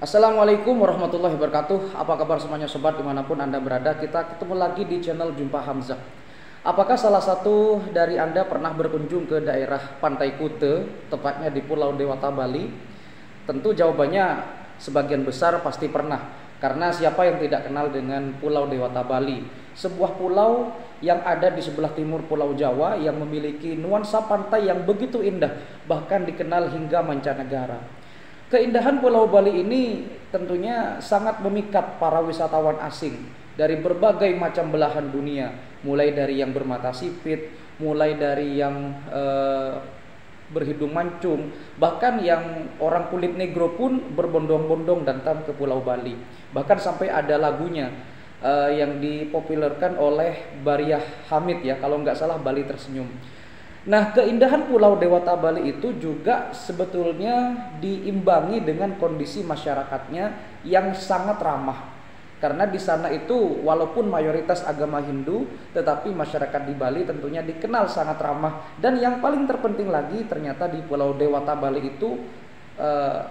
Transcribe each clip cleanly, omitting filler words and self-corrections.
Assalamualaikum warahmatullahi wabarakatuh. Apa kabar semuanya sobat dimanapun Anda berada? Kita ketemu lagi di channel Jumpa Hamzah. Apakah salah satu dari Anda pernah berkunjung ke daerah Pantai Kute, tepatnya di Pulau Dewata, Bali? Tentu jawabannya sebagian besar pasti pernah. Karena siapa yang tidak kenal dengan Pulau Dewata Bali? Sebuah pulau yang ada di sebelah timur Pulau Jawa yang memiliki nuansa pantai yang begitu indah, bahkan dikenal hingga mancanegara. Keindahan Pulau Bali ini tentunya sangat memikat para wisatawan asing dari berbagai macam belahan dunia, mulai dari yang bermata sipit, mulai dari yang berhidung mancung, bahkan yang orang kulit negro pun berbondong-bondong datang ke Pulau Bali. Bahkan sampai ada lagunya yang dipopulerkan oleh Bariah Hamid ya, kalau nggak salah Bali Tersenyum. Nah, keindahan Pulau Dewata Bali itu juga sebetulnya diimbangi dengan kondisi masyarakatnya yang sangat ramah. Karena di sana itu walaupun mayoritas agama Hindu, tetapi masyarakat di Bali tentunya dikenal sangat ramah. Dan yang paling terpenting lagi ternyata di Pulau Dewata Bali itu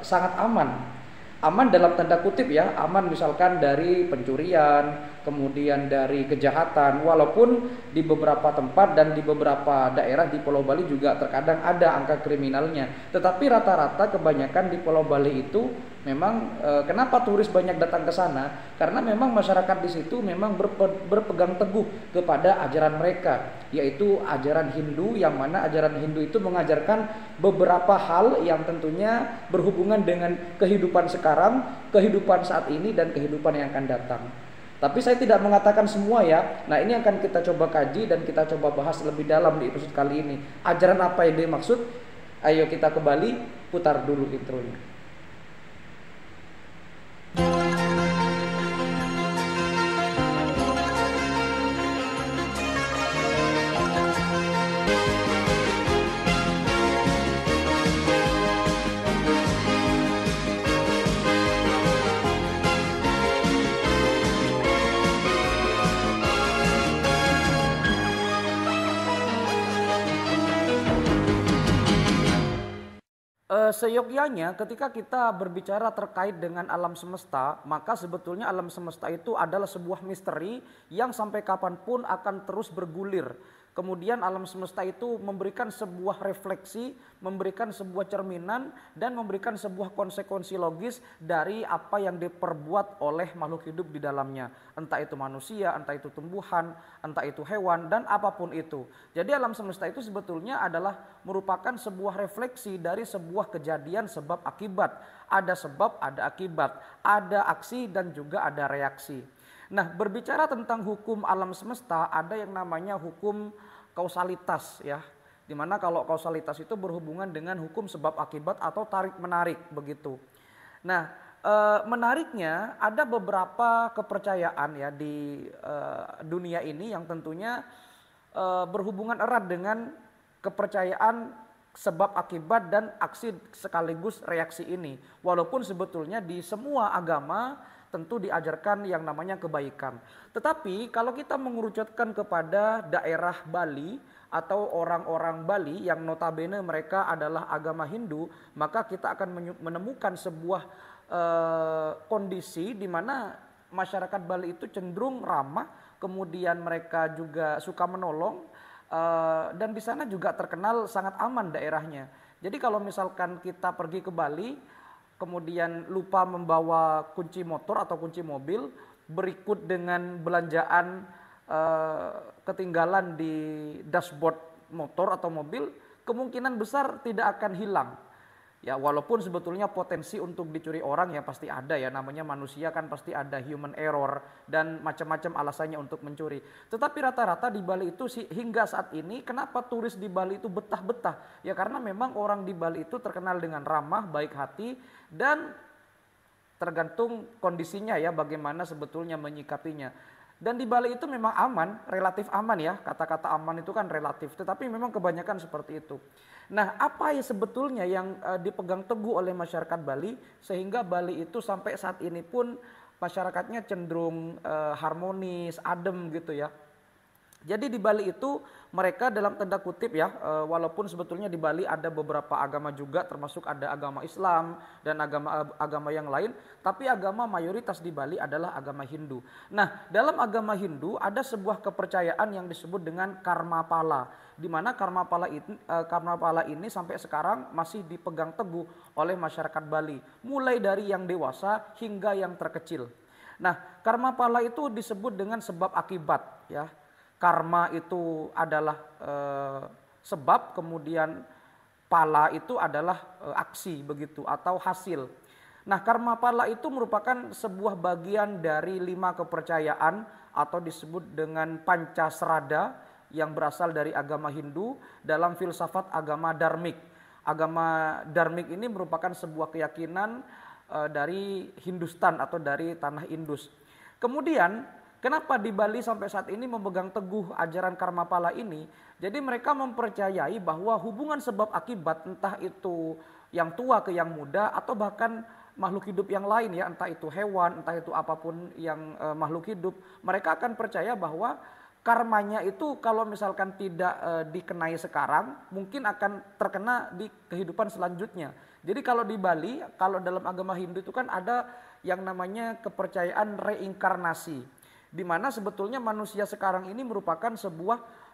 sangat aman. Aman dalam tanda kutip ya, aman misalkan dari pencurian, kemudian dari kejahatan, walaupun di beberapa tempat dan di beberapa daerah di Pulau Bali juga terkadang ada angka kriminalnya, tetapi rata-rata kebanyakan di Pulau Bali itu memang kenapa turis banyak datang ke sana, karena memang masyarakat di situ memang berpegang teguh kepada ajaran mereka, yaitu ajaran Hindu, yang mana ajaran Hindu itu mengajarkan beberapa hal yang tentunya berhubungan dengan kehidupan sekarang, kehidupan saat ini, dan kehidupan yang akan datang. Tapi saya tidak mengatakan semua ya. Nah, ini akan kita coba kaji dan kita coba bahas lebih dalam di episode kali ini. Ajaran apa yang dimaksud? Ayo kita kembali putar dulu intronya. Seyogyanya ketika kita berbicara terkait dengan alam semesta, maka sebetulnya alam semesta itu adalah sebuah misteri yang sampai kapanpun akan terus bergulir. Kemudian alam semesta itu memberikan sebuah refleksi, memberikan sebuah cerminan, dan memberikan sebuah konsekuensi logis dari apa yang diperbuat oleh makhluk hidup di dalamnya. Entah itu manusia, entah itu tumbuhan, entah itu hewan, dan apapun itu. Jadi alam semesta itu sebetulnya adalah merupakan sebuah refleksi dari sebuah kejadian sebab akibat. Ada sebab, ada akibat, ada aksi dan juga ada reaksi. Nah, berbicara tentang hukum alam semesta, ada yang namanya hukum kausalitas ya. Dimana kalau kausalitas itu berhubungan dengan hukum sebab akibat atau tarik menarik begitu. Nah, menariknya ada beberapa kepercayaan ya di dunia ini yang tentunya berhubungan erat dengan kepercayaan sebab akibat dan aksi sekaligus reaksi ini. Walaupun sebetulnya di semua agama tentu diajarkan yang namanya kebaikan. Tetapi kalau kita mengerucutkan kepada daerah Bali atau orang-orang Bali yang notabene mereka adalah agama Hindu, maka kita akan menemukan sebuah kondisi di mana masyarakat Bali itu cenderung ramah, kemudian mereka juga suka menolong, dan di sana juga terkenal sangat aman daerahnya. Jadi kalau misalkan kita pergi ke Bali, kemudian lupa membawa kunci motor atau kunci mobil, berikut dengan belanjaan ketinggalan di dashboard motor atau mobil, kemungkinan besar tidak akan hilang. Ya, walaupun sebetulnya potensi untuk dicuri orang ya pasti ada ya, namanya manusia kan pasti ada human error dan macam-macam alasannya untuk mencuri. Tetapi rata-rata di Bali itu hingga saat ini kenapa turis di Bali itu betah-betah? Ya karena memang orang di Bali itu terkenal dengan ramah, baik hati, dan tergantung kondisinya ya bagaimana sebetulnya menyikapinya. Dan di Bali itu memang aman, relatif aman ya, kata-kata aman itu kan relatif, tetapi memang kebanyakan seperti itu. Nah, apa ya sebetulnya yang dipegang teguh oleh masyarakat Bali sehingga Bali itu sampai saat ini pun masyarakatnya cenderung harmonis, adem gitu ya. Jadi di Bali itu mereka dalam tanda kutip ya, walaupun sebetulnya di Bali ada beberapa agama juga, termasuk ada agama Islam dan agama yang lain, tapi agama mayoritas di Bali adalah agama Hindu. Nah, dalam agama Hindu ada sebuah kepercayaan yang disebut dengan karma pala, di mana karma pala ini sampai sekarang masih dipegang teguh oleh masyarakat Bali, mulai dari yang dewasa hingga yang terkecil. Nah, karma pala itu disebut dengan sebab akibat ya. Karma itu adalah sebab, kemudian pala itu adalah aksi begitu atau hasil. Nah, karma pala itu merupakan sebuah bagian dari 5 kepercayaan atau disebut dengan Pancasrada yang berasal dari agama Hindu dalam filsafat agama Dharmik. Agama Dharmik ini merupakan sebuah keyakinan dari Hindustan atau dari tanah Indus. Kemudian kenapa di Bali sampai saat ini memegang teguh ajaran karma pala ini? Jadi mereka mempercayai bahwa hubungan sebab akibat, entah itu yang tua ke yang muda atau bahkan makhluk hidup yang lain ya, entah itu hewan, entah itu apapun yang makhluk hidup, mereka akan percaya bahwa karmanya itu kalau misalkan tidak dikenai sekarang, mungkin akan terkena di kehidupan selanjutnya. Jadi kalau di Bali, kalau dalam agama Hindu itu kan ada yang namanya kepercayaan reinkarnasi, di mana sebetulnya manusia sekarang ini merupakan sebuah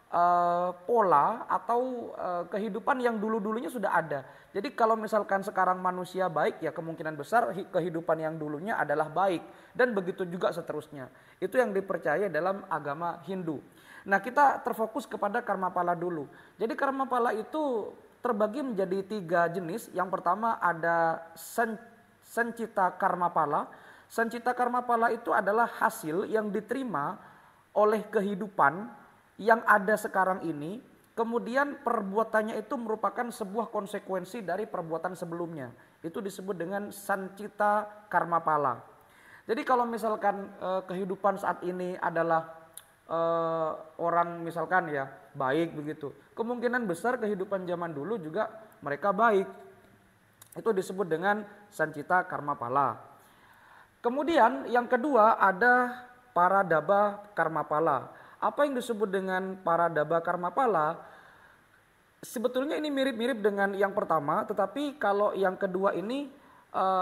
pola atau kehidupan yang dulu-dulunya sudah ada. Jadi kalau misalkan sekarang manusia baik, ya kemungkinan besar kehidupan yang dulunya adalah baik, dan begitu juga seterusnya. Itu yang dipercaya dalam agama Hindu. Nah, kita terfokus kepada karma pala dulu. Jadi karma pala itu terbagi menjadi 3 jenis. Yang pertama ada sancita karma pala. Sancita karma pala itu adalah hasil yang diterima oleh kehidupan yang ada sekarang ini, kemudian perbuatannya itu merupakan sebuah konsekuensi dari perbuatan sebelumnya. Itu disebut dengan sancita karma pala. Jadi kalau misalkan kehidupan saat ini adalah orang misalkan ya baik begitu, kemungkinan besar kehidupan zaman dulu juga mereka baik. Itu disebut dengan sancita karma pala. Kemudian yang kedua ada paradaba karma pala. Apa yang disebut dengan paradaba karma pala? Sebetulnya ini mirip-mirip dengan yang pertama, tetapi kalau yang kedua ini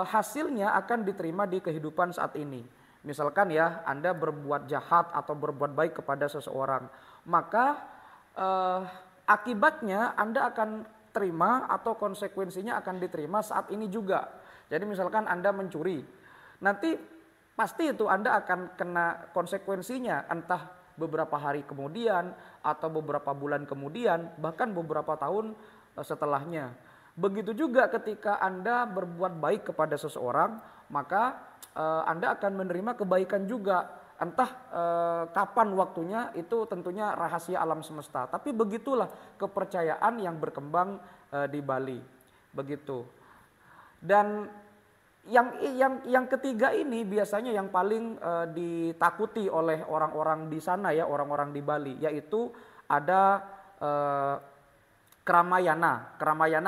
hasilnya akan diterima di kehidupan saat ini. Misalkan ya, Anda berbuat jahat atau berbuat baik kepada seseorang, maka akibatnya Anda akan terima atau konsekuensinya akan diterima saat ini juga. Jadi misalkan Anda mencuri, nanti pasti itu Anda akan kena konsekuensinya, entah beberapa hari kemudian atau beberapa bulan kemudian, bahkan beberapa tahun setelahnya. Begitu juga ketika Anda berbuat baik kepada seseorang, maka Anda akan menerima kebaikan juga. Entah kapan waktunya, itu tentunya rahasia alam semesta. Tapi begitulah kepercayaan yang berkembang di Bali. Begitu. Dan yang ketiga ini biasanya yang paling ditakuti oleh orang-orang di sana ya, orang-orang di Bali, yaitu ada Kramayana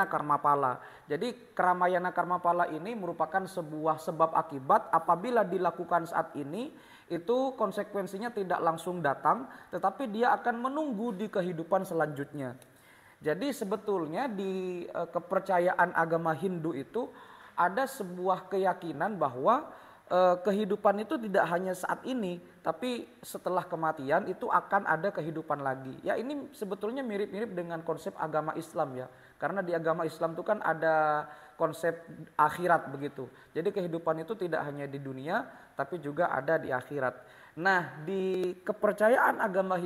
karma pala. Jadi Kramayana karma pala ini merupakan sebuah sebab akibat. Apabila dilakukan saat ini, itu konsekuensinya tidak langsung datang, tetapi dia akan menunggu di kehidupan selanjutnya. Jadi sebetulnya di kepercayaan agama Hindu itu ada sebuah keyakinan bahwa kehidupan itu tidak hanya saat ini, tapi setelah kematian itu akan ada kehidupan lagi. Ya, ini sebetulnya mirip-mirip dengan konsep agama Islam ya. Karena di agama Islam itu kan ada konsep akhirat begitu. Jadi kehidupan itu tidak hanya di dunia, tapi juga ada di akhirat. Nah, di kepercayaan agama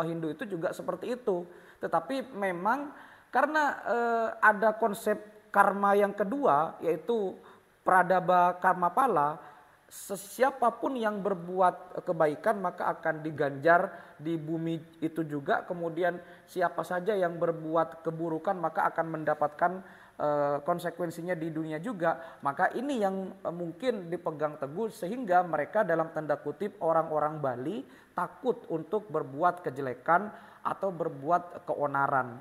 Hindu itu juga seperti itu. Tetapi memang karena ada konsep karma yang kedua, yaitu pradaba karma pala, siapapun yang berbuat kebaikan maka akan diganjar di bumi itu juga. Kemudian siapa saja yang berbuat keburukan maka akan mendapatkan konsekuensinya di dunia juga. Maka ini yang mungkin dipegang teguh sehingga mereka dalam tanda kutip orang-orang Bali takut untuk berbuat kejelekan atau berbuat keonaran.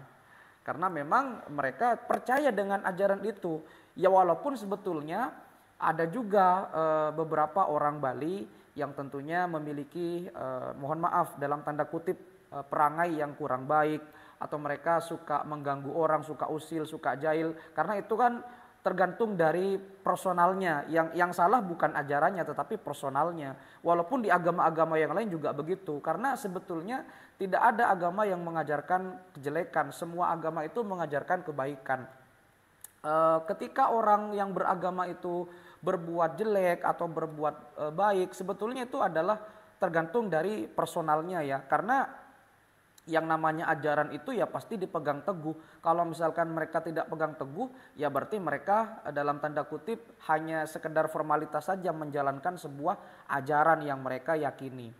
Karena memang mereka percaya dengan ajaran itu. Ya walaupun sebetulnya ada juga beberapa orang Bali yang tentunya memiliki mohon maaf dalam tanda kutip perangai yang kurang baik, atau mereka suka mengganggu orang, suka usil, suka jahil, karena itu kan tergantung dari personalnya. Yang salah bukan ajarannya tetapi personalnya. Walaupun di agama-agama yang lain juga begitu, karena sebetulnya tidak ada agama yang mengajarkan kejelekan, semua agama itu mengajarkan kebaikan. Ketika orang yang beragama itu berbuat jelek atau berbuat baik, sebetulnya itu adalah tergantung dari personalnya ya. Karena yang namanya ajaran itu ya pasti dipegang teguh. Kalau misalkan mereka tidak pegang teguh, ya berarti mereka dalam tanda kutip hanya sekedar formalitas saja menjalankan sebuah ajaran yang mereka yakini.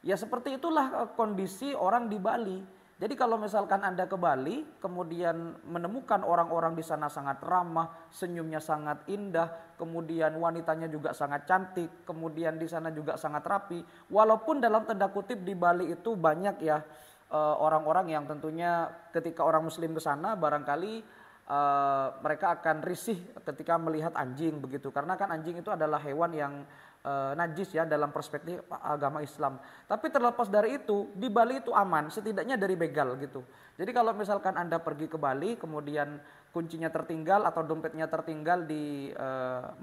Ya seperti itulah kondisi orang di Bali. Jadi kalau misalkan Anda ke Bali, kemudian menemukan orang-orang di sana sangat ramah, senyumnya sangat indah, kemudian wanitanya juga sangat cantik, kemudian di sana juga sangat rapi. Walaupun dalam tanda kutip di Bali itu banyak ya orang-orang yang tentunya ketika orang muslim ke sana barangkali mereka akan risih ketika melihat anjing begitu. Karena kan anjing itu adalah hewan yang najis ya dalam perspektif agama Islam. Tapi terlepas dari itu, di Bali itu aman, setidaknya dari begal gitu. Jadi kalau misalkan Anda pergi ke Bali, kemudian kuncinya tertinggal atau dompetnya tertinggal di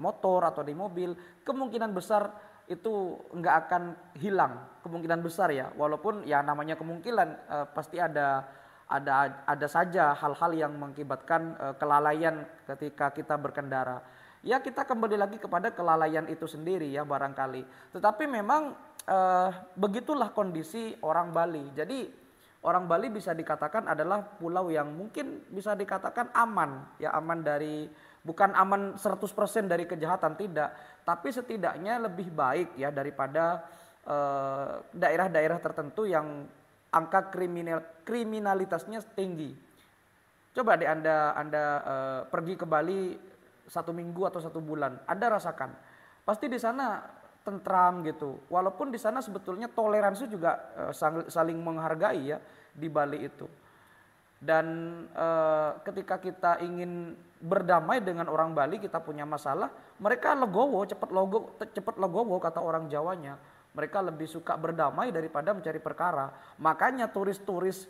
motor atau di mobil, kemungkinan besar itu nggak akan hilang, kemungkinan besar ya. Walaupun ya namanya kemungkinan pasti ada saja hal-hal yang mengakibatkan kelalaian ketika kita berkendara. Ya kita kembali lagi kepada kelalaian itu sendiri ya barangkali. Tetapi memang begitulah kondisi orang Bali. Jadi orang Bali bisa dikatakan adalah pulau yang mungkin bisa dikatakan aman. Ya aman dari, bukan aman 100% dari kejahatan, tidak. Tapi setidaknya lebih baik ya daripada daerah-daerah tertentu yang angka kriminalitasnya tinggi. Coba deh Anda pergi ke Bali 1 minggu atau 1 bulan, Anda rasakan pasti di sana tentram gitu. Walaupun di sana sebetulnya toleransi juga saling menghargai ya di Bali itu. Dan ketika kita ingin berdamai dengan orang Bali, kita punya masalah, mereka legowo, cepat legowo kata orang Jawanya. Mereka lebih suka berdamai daripada mencari perkara. Makanya turis-turis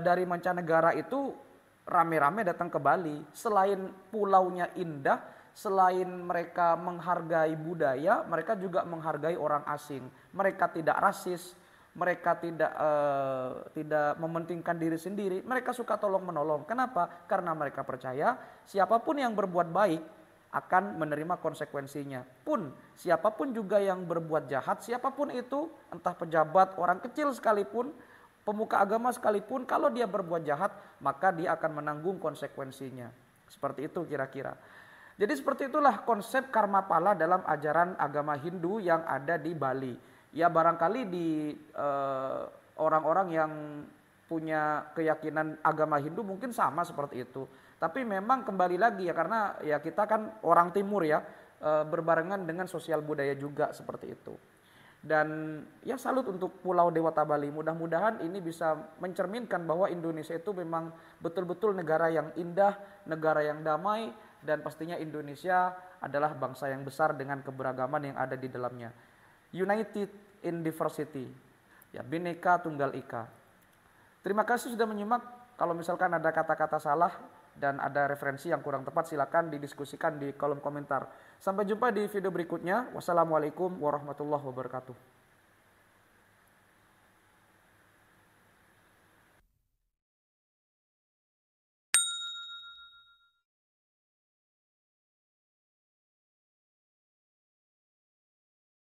dari mancanegara itu rame-rame datang ke Bali. Selain pulaunya indah, selain mereka menghargai budaya, mereka juga menghargai orang asing. Mereka tidak rasis, mereka tidak mementingkan diri sendiri. Mereka suka tolong menolong. Kenapa? Karena mereka percaya siapapun yang berbuat baik akan menerima konsekuensinya. Pun siapapun juga yang berbuat jahat, siapapun itu, entah pejabat, orang kecil sekalipun, pemuka agama sekalipun, kalau dia berbuat jahat, maka dia akan menanggung konsekuensinya. Seperti itu kira-kira. Jadi seperti itulah konsep karma pala dalam ajaran agama Hindu yang ada di Bali. Ya barangkali di orang-orang yang punya keyakinan agama Hindu mungkin sama seperti itu. Tapi memang kembali lagi ya, karena ya kita kan orang timur ya, berbarengan dengan sosial budaya juga seperti itu. Dan ya salut untuk Pulau Dewata Bali. Mudah-mudahan ini bisa mencerminkan bahwa Indonesia itu memang betul-betul negara yang indah, negara yang damai, dan pastinya Indonesia adalah bangsa yang besar dengan keberagaman yang ada di dalamnya. United in diversity. Ya, Bhinneka Tunggal Ika. Terima kasih sudah menyimak. Kalau misalkan ada kata-kata salah dan ada referensi yang kurang tepat, silakan didiskusikan di kolom komentar. Sampai jumpa di video berikutnya. Wassalamualaikum warahmatullahi wabarakatuh.